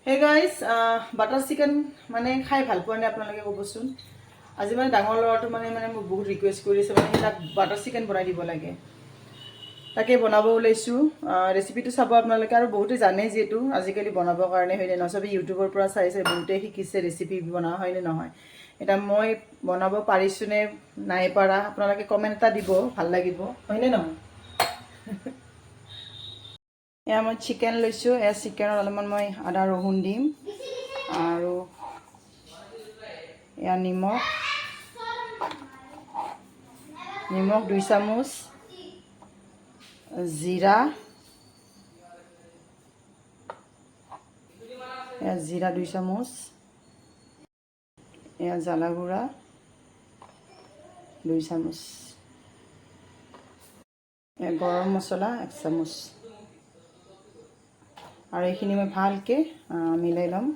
Hey guys, butter chicken মানে খাই ভাল পোৱা নে আপোনালোকে ক'বচোন। আজি মানে ডাঙৰ ল'ৰাটো মানে মোক বহুত ৰিকুৱেষ্ট কৰিছে মানে তাক বাটাৰ চিকেন বনাই দিব লাগে। তাকে বনাব ওলাইছোঁ। ৰেচিপিটো চাব আপোনালোকে আৰু বহুতে জানে যিহেতু আজিকালি বনাবৰ কাৰণে হয়নে নহয়, চবেই ইউটিউবৰ পৰা চাইছে, বহুতে শিকিছে ৰেচিপি বনোৱা হয়নে নহয়। এতিয়া মই বনাব পাৰিছোঁ নে নাই পৰা আপোনালোকে কমেণ্ট এটা দিব, ভাল লাগিব হয়নে নহয়। এয়া মই চিকেন লৈছোঁ। এয়া চিকেনত অলপমান মই আদা ৰহুন দিম আৰু এয়া নিমখ 2 চামুচ, জিৰা এয়া জিৰা 2 চামুচ, এয়া জ্বালা গুড়া 2 চামুচ, এয়া গৰম মছলা 1 চামুচ আৰু এইখিনি মই ভালকৈ মিলাই ল'ম।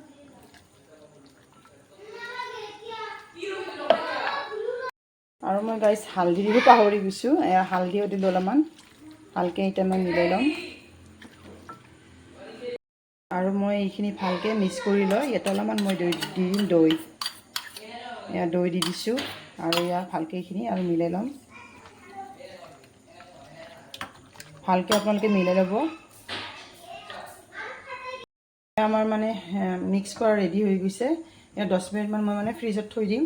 আৰু মই গাইছ হালধি দিব পাহৰি গৈছোঁ, এয়া হালধিও দিলোঁ অলপমান, ভালকৈ এতিয়া মই মিলাই ল'ম। আৰু মই এইখিনি ভালকৈ মিক্স কৰি লৈ ইয়াতে অলপমান মই দি দিম দৈ। এয়া দৈ দি দিছোঁ আৰু এয়া ভালকৈ এইখিনি আৰু মিলাই ল'ম। ভালকৈ আপোনালোকে মিলাই ল'ব। আমাৰ মানে মিক্স কৰা ৰেডি হৈ গৈছে। এয়া 10 মিনিটমান মই মানে ফ্ৰিজত থৈ দিম।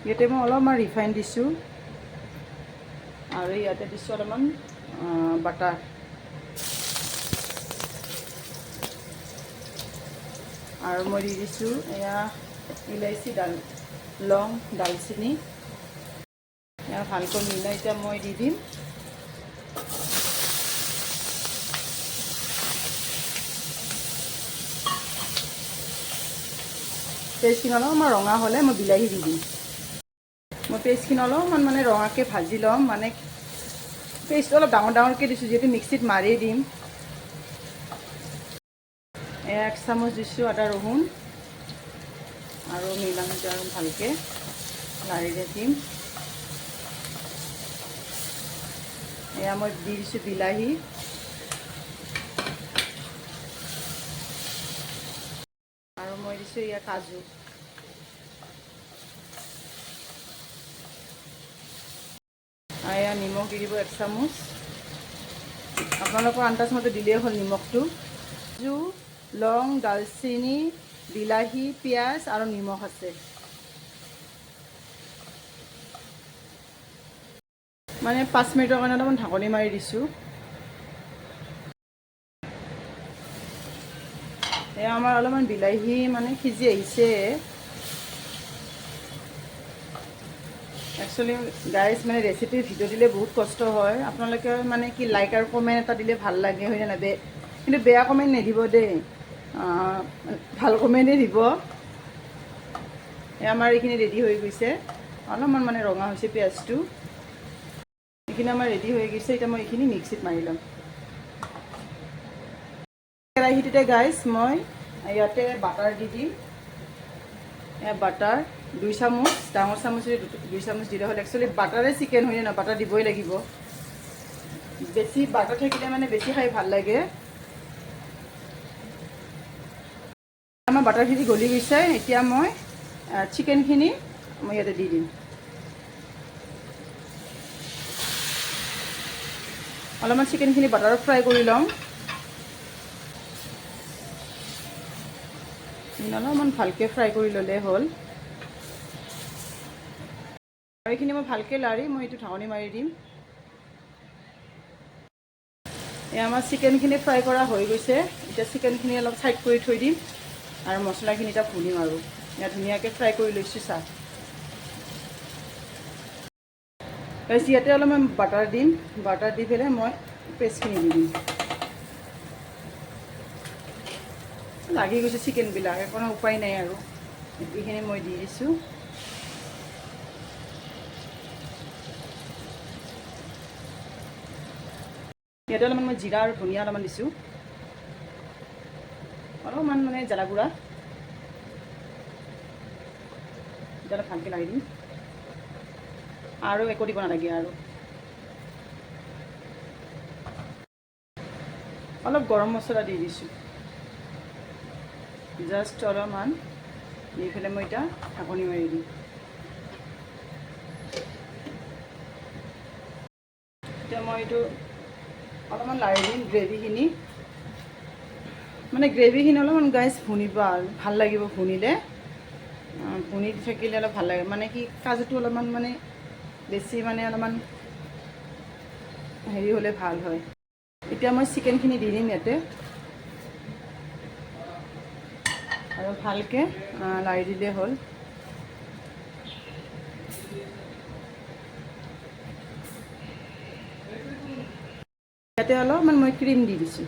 ইয়াতে মই অলপমান ৰিফাইন দিছোঁ আৰু ইয়াতে দিছোঁ অলপমান বাটাৰ। আৰু মই দি দিছোঁ এয়া ইলাইচি, লং, দালচিনি। এয়া ভালকৈ মিলাই এতিয়া মই দি দিম পেষ্টখিনি অলপমান ৰঙা হ'লে মই বিলাহী দি দিম। মই পেষ্টখিনি অলপমান মানে ৰঙাকৈ ভাজি ল'ম, মানে পেষ্টটো অলপ ডাঙৰকৈ দিছোঁ যিহেতু মিক্সিত মাৰি দিম। 1 চামুচ দিছোঁ আদা ৰহুন আৰু মিলাম আৰু ভালকৈ লাৰিৰে দিম। এয়া মই দি দিছোঁ বিলাহী আৰু মই দিছোঁ এয়া কাজু। এয়া নিমখ দি দিব 1 চামুচ, আপোনালোকৰ আন্দাজমতে দিলেই হ'ল নিমখটো। কাজু, লং, দালচিনি, বিলাহী, পিঁয়াজ আৰু নিমখ আছে। মানে 5 মিনিটৰ কাৰণে অলপমান ঢাকনি মাৰি দিছোঁ। এয়া আমাৰ অলপমান বিলাহী মানে সিজি আহিছে। একচুৱেলি গাইজ মানে ৰেচিপিৰ ভিডিঅ' দিলে বহুত কষ্ট হয়। আপোনালোকে মানে কি লাইক আৰু কমেণ্ট এটা দিলে ভাল লাগে হয় নে নহয়, কিন্তু বেয়া কমেণ্ট নিদিব দেই, ভাল কমেণ্টেই দিব। আমাৰ এইখিনি ৰেডি হৈ গৈছে, অলপমান মানে ৰঙা হৈছে পিঁয়াজটো। এইখিনি আমাৰ ৰেডি হৈ গৈছে। এতিয়া মই এইখিনি মিক্সিত মাৰি ল'ম। কেৰাহীটোতে গাইজ মই ইয়াতে বাটাৰ দি দিম। এয়া বাটাৰ 2 চামুচ, ডাঙৰ চামুচেৰে 2 চামুচ দিলে হ'ল। একচুৱেলি বাটাৰে চিকেন হয় ন, বাটাৰ দিবই লাগিব। বেছি বাটাৰ থাকিলে মানে বেছি খাই ভাল লাগে। আমাৰ বাটাৰখিনি গলি গৈছে। এতিয়া মই চিকেনখিনি মই ইয়াতে দি দিম। অলপমান চিকেনখিনি বাটাৰত ফ্ৰাই কৰি ল'ম। অলপমান ভালকৈ ফ্ৰাই কৰি ল'লে হ'ল। আৰু এইখিনি মই ভালকৈ লাৰি মই এইটো ঢাকনি মাৰি দিম। এই আমাৰ চিকেনখিনি ফ্ৰাই কৰা হৈ গৈছে। এতিয়া চিকেনখিনি অলপ ছাইড কৰি থৈ দিম আৰু মছলাখিনি এতিয়া ভুনিম আৰু ইয়াত ধুনীয়াকৈ ফ্ৰাই কৰি লৈছোঁ। ইয়াতে অলপমান বাটাৰ দিম, বাটাৰ দি পেলাই মই পেষ্টখিনি দি দিম। লাগি গৈছে চিকেনবিলাক, কোনো উপায় নাই আৰু এইখিনি মই দি দিছোঁ। ইয়াতে অলপমান মই জিৰা আৰু ধনিয়া অলপমান দিছোঁ, অলপমান মানে জ্বালা গুড়া। এতিয়া অলপ ভালকৈ লাগি দিম আৰু একো দিব নালাগে আৰু অলপ গৰম মছলা দি দিছোঁ, জাষ্ট অলপমান দি পেলাই মই এতিয়া ঢাকনি মাৰি দিম। এতিয়া মই এইটো অলপমান লাৰি দিম গ্ৰেভিখিনি, মানে গ্ৰেভিখিনি অলপমান গাইজ ভুনিব আৰু ভাল লাগিব ভুনিলে, ভুনি থাকিলে অলপ ভাল লাগে, মানে কি কাজুটো অলপমান মানে বেছি মানে অলপমান হেৰি হ'লে ভাল হয়। এতিয়া মই চিকেনখিনি দি দিম ইয়াতে আৰু ভালকৈ লাৰি দিলেই হ'ল। ইয়াতে অলপমান মই ক্ৰীম দি দিছোঁ,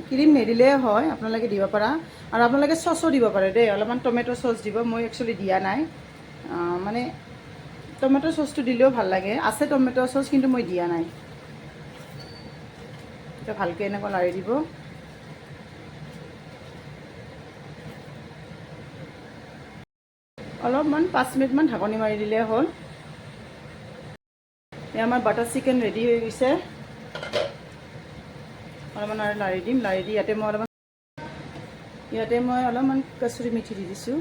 ক্ৰীম নিদিলেই হয়, আপোনালোকে দিব পাৰা। আৰু আপোনালোকে চচো দিব পাৰে দেই, অলপমান টমেট' চচ দিব, মই একচুৱেলি দিয়া নাই, মানে টমেট' চচটো দিলেও ভাল লাগে, আছে টমেট' চচ কিন্তু মই দিয়া নাই। এতিয়া ভালকৈ এনেকৈ লাৰি দিব। অলপমান 5 মিনিটমান ঢাকনি মাৰি দিলেই হ'ল। এই আমাৰ বাটাৰ চিকেন ৰেডি হৈ গৈছে। অলপমান আৰু লাৰি দিম, লাৰি দি ইয়াতে মই অলপমান কচুৰি মেথি দি দিছোঁ।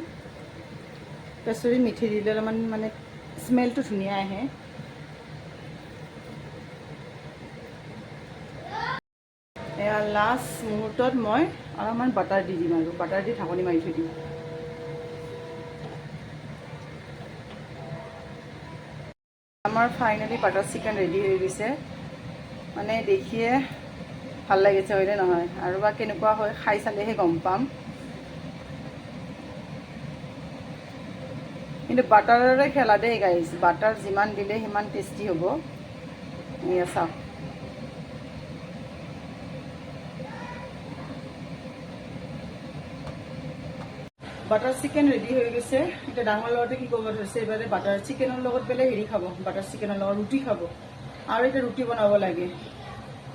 কচুৰি মেথি দিলে অলপমান মানে স্মেলটো ধুনীয়া আহে। এয়া লাষ্ট মুহূৰ্তত মই অলপমান বাটাৰ দি দিম আৰু বাটাৰ দি ঢাকনি মাৰি থৈ দিম। আমাৰ ফাইনেলি বাটাৰ চিকেন ৰেডি হৈ গৈছে, মানে দেখিয়ে ভাল লাগিছে হয়নে নহয়, আৰু বা কেনেকুৱা হয় খাই চালেহে গম পাম। কিন্তু বাটাৰৰে খেলা দেই গাইজ, বাটাৰ যিমান দিলে সিমান টেষ্টি হ'ব। এয়া চাওক, বাটাৰ চিকেন ৰেডি হৈ গৈছে। এতিয়া ডাঙৰ ল'ৰাটোৱে কি কৰিব ধৰিছে, এইবাৰে বাটাৰ চিকেনৰ লগত বেলেগ হেৰি খাব, বাটাৰ চিকেনৰ লগত ৰুটি খাব, আৰু এতিয়া ৰুটি বনাব লাগে।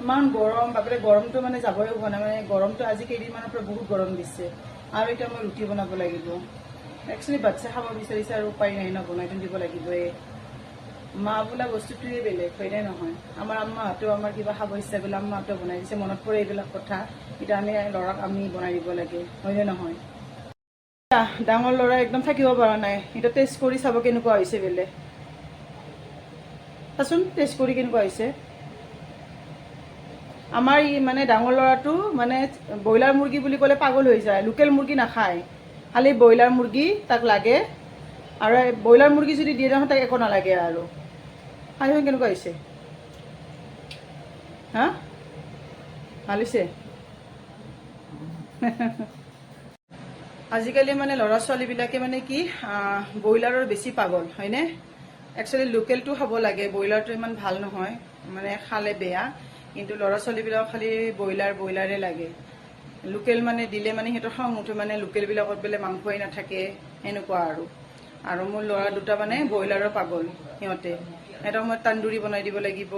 ইমান গৰম, বাপৰে গৰমটো মানে যাবই হোৱা নাই, মানে গৰমটো আজি কেইদিনমানৰ পৰা বহুত গৰম দিছে, আৰু এতিয়া মই ৰুটি বনাব লাগিব। একচুৱেলি বাচ্ছা খাব বিচাৰিছে আৰু উপায় নাই ন, বনাইতো দিব লাগিবই। মা বোলা বস্তুটোৱে বেলেগ হয়নে নহয়। আমাৰ আম্মাহঁতেও আমাৰ কিবা খাব ইচ্ছা কৰিলে আম্মাহঁতেও বনাই দিছে, মনত পৰে এইবিলাক কথা। এতিয়া আমি ল'ৰাক আমি বনাই দিব লাগে হয়নে নহয়। ডাঙৰ ল'ৰা একদম থাকিব পৰা নাই, এতিয়া টেষ্ট কৰি চাব কেনেকুৱা হৈছে বোলে। চাচোন টেষ্ট কৰি কেনেকুৱা হৈছে। আমাৰ ই মানে ডাঙৰ ল'ৰাটো মানে ব্ৰইলাৰ মুৰ্গী বুলি ক'লে পাগল হৈ যায়, লোকেল মুৰ্গী নাখায়, খালি ব্ৰইলাৰ মুৰ্গী তাক লাগে, আৰু ব্ৰইলাৰ মুৰ্গী যদি দিয়ে নহয় তাক একো নালাগে আৰু। খাই কেনেকুৱা হৈছে, হা ভাল হৈছে। আজিকালি মানে ল'ৰা ছোৱালীবিলাকে মানে কি ব্ৰইলাৰৰ বেছি পাগল হয়নে। একচুৱেলি লোকেলটো খাব লাগে, ব্ৰইলাৰটো ইমান ভাল নহয়, মানে খালে বেয়া, কিন্তু ল'ৰা ছোৱালীবিলাকক খালি ব্ৰইলাৰে লাগে। লোকেল মানে দিলে মানে সিহঁতৰ খং উঠে, মানে লোকেলবিলাকত বোলে মাংসই নাথাকে সেনেকুৱা আৰু মোৰ ল'ৰা দুটা মানে ব্ৰইলাৰৰ পাগল, সিহঁতক মই তান্দুৰী বনাই দিব লাগিব,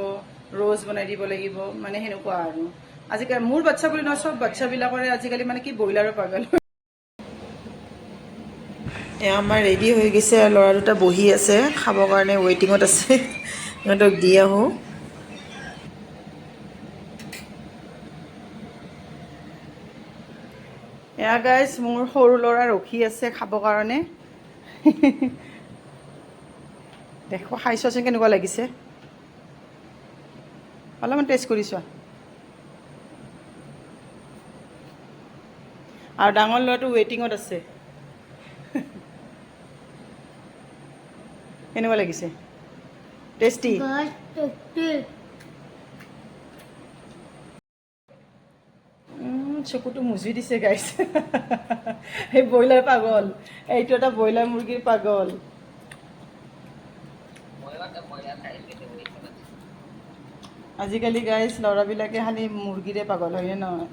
ৰ'জ বনাই দিব লাগিব, মানে সেনেকুৱা আৰু। আজিকালি মোৰ বাচ্ছা বুলি নহয়, চব বাচ্ছাবিলাকৰে আজিকালি মানে কি ব্ৰইলাৰৰ পাগল। আমাৰ ৰেডি হৈ গৈছে, ল'ৰা দুটা বহি আছে খাবৰ কাৰণে, ৱেইটিঙত আছে, সিহঁতক দি আহোঁ। এয়া গাইজ মোৰ সৰু ল'ৰা ৰখি আছে খাবৰ কাৰণে। দেখো খাই চোৱাচোন কেনেকুৱা লাগিছে, অলপমান টেষ্ট কৰি চোৱা। আৰু ডাঙৰ ল'ৰাটো ৱেইটিঙত আছে। কেনেকুৱা লাগিছে, টেষ্টি। চকুটো মুজি দিছে গাইজ। সেই ব্ৰইলাৰ পাগল, এইটো এটা ব্ৰইলাৰ মুৰ্গীৰ পাগল। আজিকালি গাইজ ল'ৰাবিলাকে খালি মুৰ্গীৰে পাগল হয়নে নহয়।